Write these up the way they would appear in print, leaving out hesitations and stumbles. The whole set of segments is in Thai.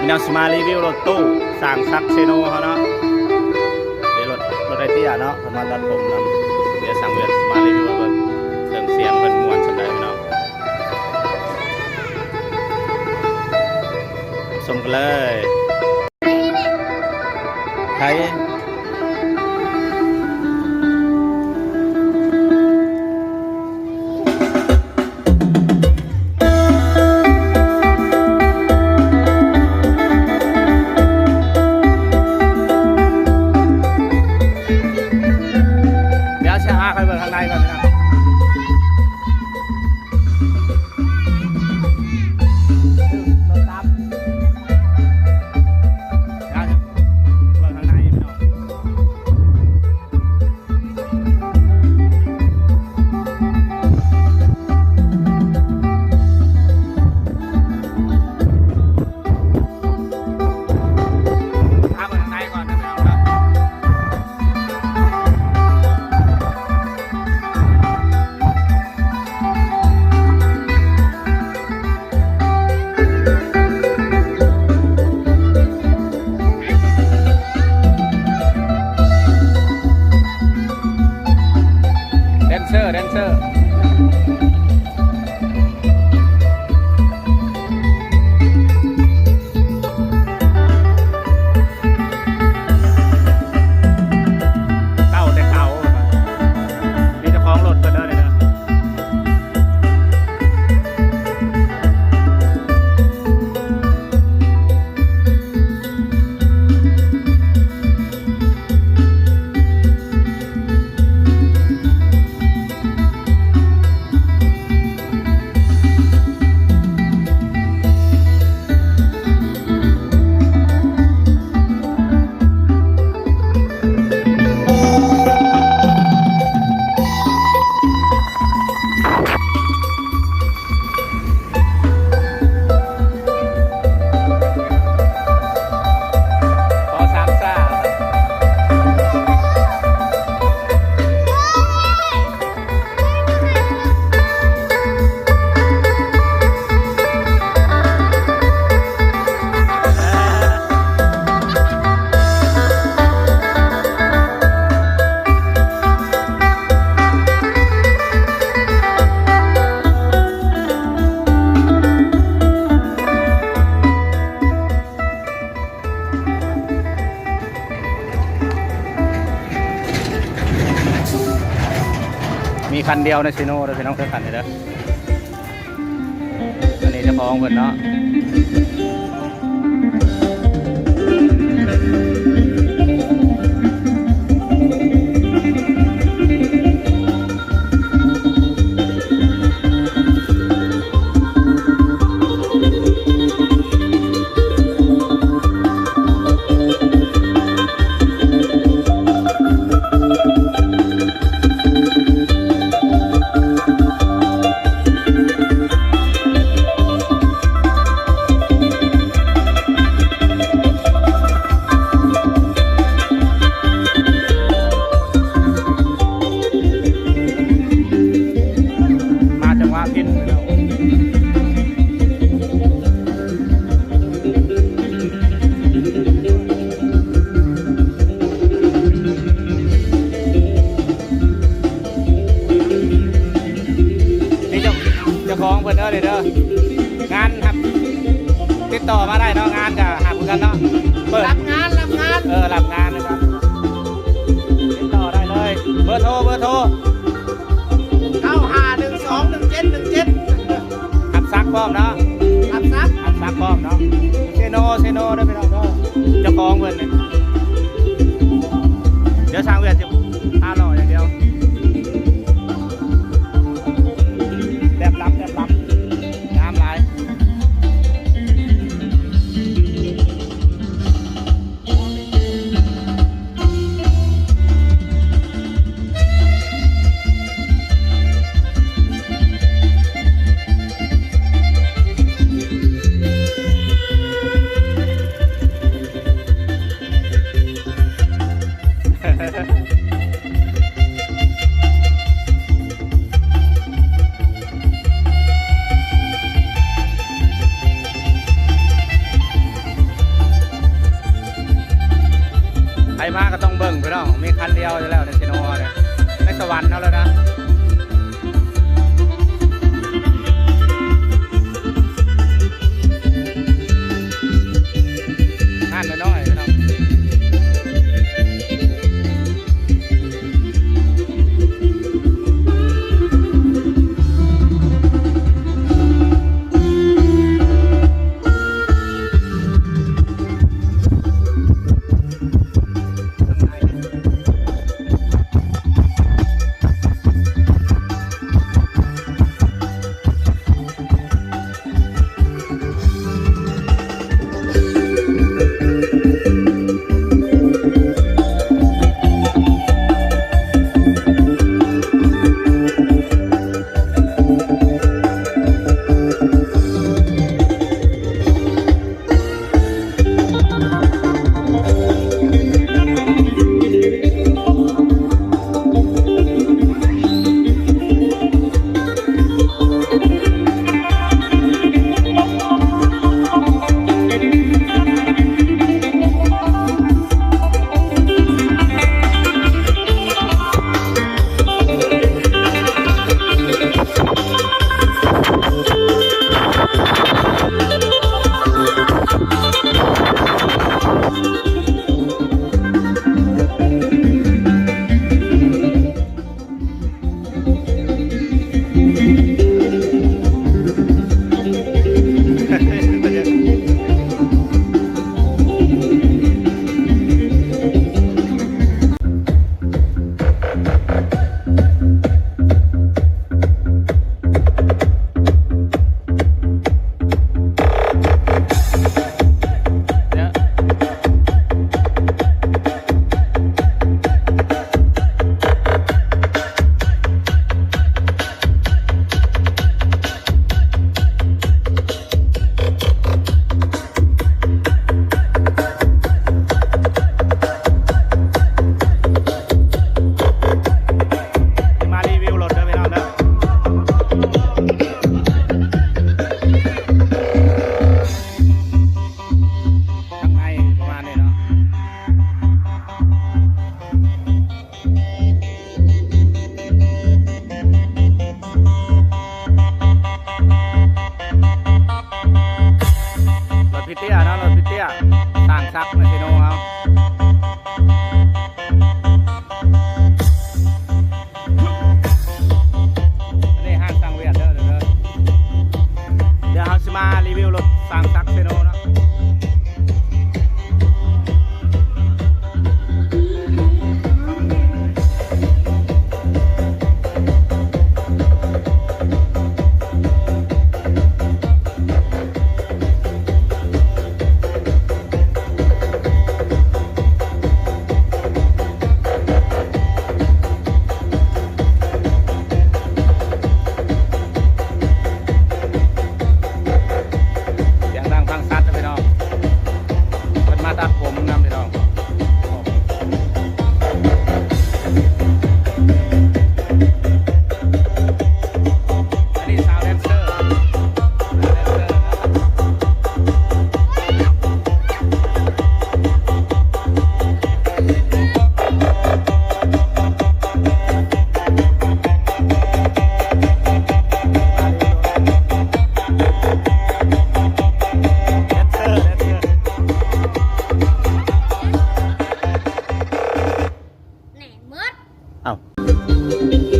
มีแนวสมารีวิวรถตู้สั่งซักเซโนเขาเนาะเดี๋ยวรถไอเตี้ยเนาะประมาณตัดผมนำเดี๋ยวสั่งเวียนสมารีวิวเบิ่งเครื่องเสียงเพิ่นม่วนสำได้เนาะชมกันเลยไทยไปเบิ่งข้างในก่อนนะแดนเซอร์เก่าแต่เก่านี่เจ้าของรถเพิ่นเด้อเนี่ยมีคันเดียวในซีโน่เลยพี่น้องเท่าคันเลยเด้ออันนี้เจ้าของเพิ่นเนาะของเพิ่นเด้อเด้องานครับติดต่อมาได้เนาะงานจะหาเหมือนกันเนาะรับงานรับงานนะครับติดต่อได้เลยเบอร์โทร95121717ขับซักพร้อมเนาะขับซักพร้อมเนาะเซโนได้ไปเนาะเจ้าของเพิ่นเนี่ยเดี๋ยวช่างเวียนจะพาหล่ออย่างเดียวแบบรับน้ำลาย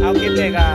เอาคลิปนี้ก็